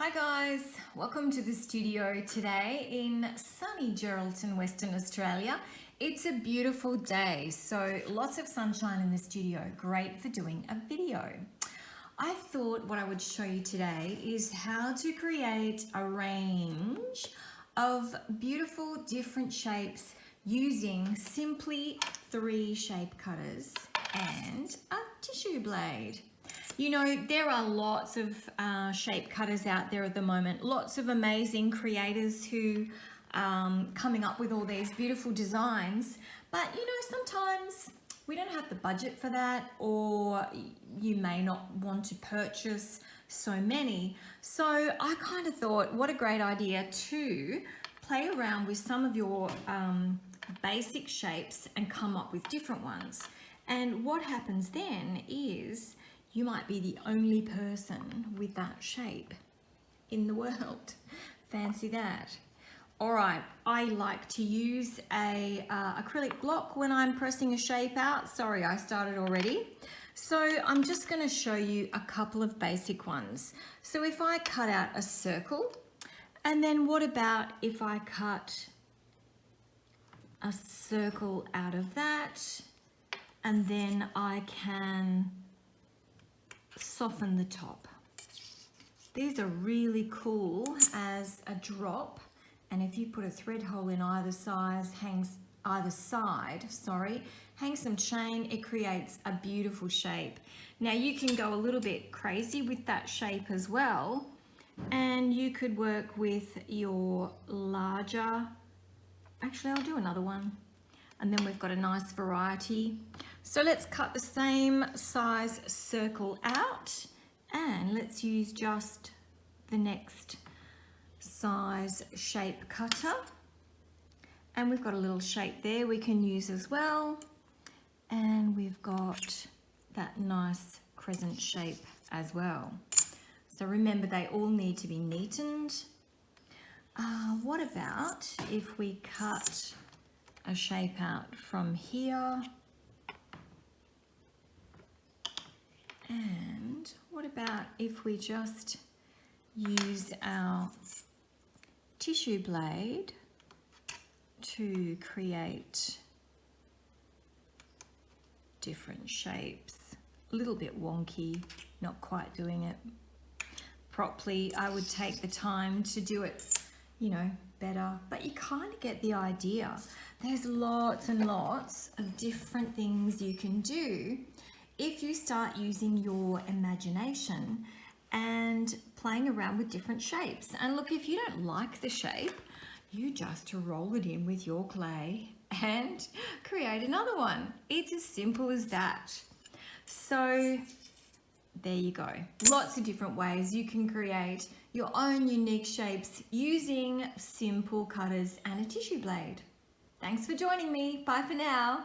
Hi guys, welcome to the studio today in sunny Geraldton, Western Australia. It's a beautiful day, so lots of sunshine in the studio, great for doing a video. I thought what I would show you today is how to create a range of beautiful different shapes using simply 3 shape cutters and a tissue blade. You know, there are lots of shape cutters out there at the moment, lots of amazing creators who coming up with all these beautiful designs, but you know, sometimes we don't have the budget for that, or you may not want to purchase so many. So I kind of thought, what a great idea to play around with some of your basic shapes and come up with different ones. And what happens then is you might be the only person with that shape in the world. Fancy that. All right, I like to use a acrylic block when I'm pressing a shape out. Sorry, I started already. So I'm just going to show you a couple of basic ones. So if I cut out a circle, and then what about if I cut a circle out of that, and then I can soften the top. These are really cool as a drop, and if you put a thread hole in either side, hang some chain, it creates a beautiful shape. Now you can go a little bit crazy with that shape as well, and you could work with your larger, actually I'll do another one, and then we've got a nice variety. So let's cut the same size circle out, and let's use just the next size shape cutter. And we've got a little shape there we can use as well. And we've got that nice crescent shape as well. So remember, they all need to be neatened. What about if we cut a shape out from here? And what about if we just use our tissue blade to create different shapes? A little bit wonky, not quite doing it properly. I would take the time to do it, you know, better, but you kind of get the idea. There's lots and lots of different things you can do if you start using your imagination and playing around with different shapes. And look, if you don't like the shape, you just roll it in with your clay and create another one. It's as simple as that. So there you go. Lots of different ways you can create your own unique shapes using simple cutters and a tissue blade. Thanks for joining me. Bye for now.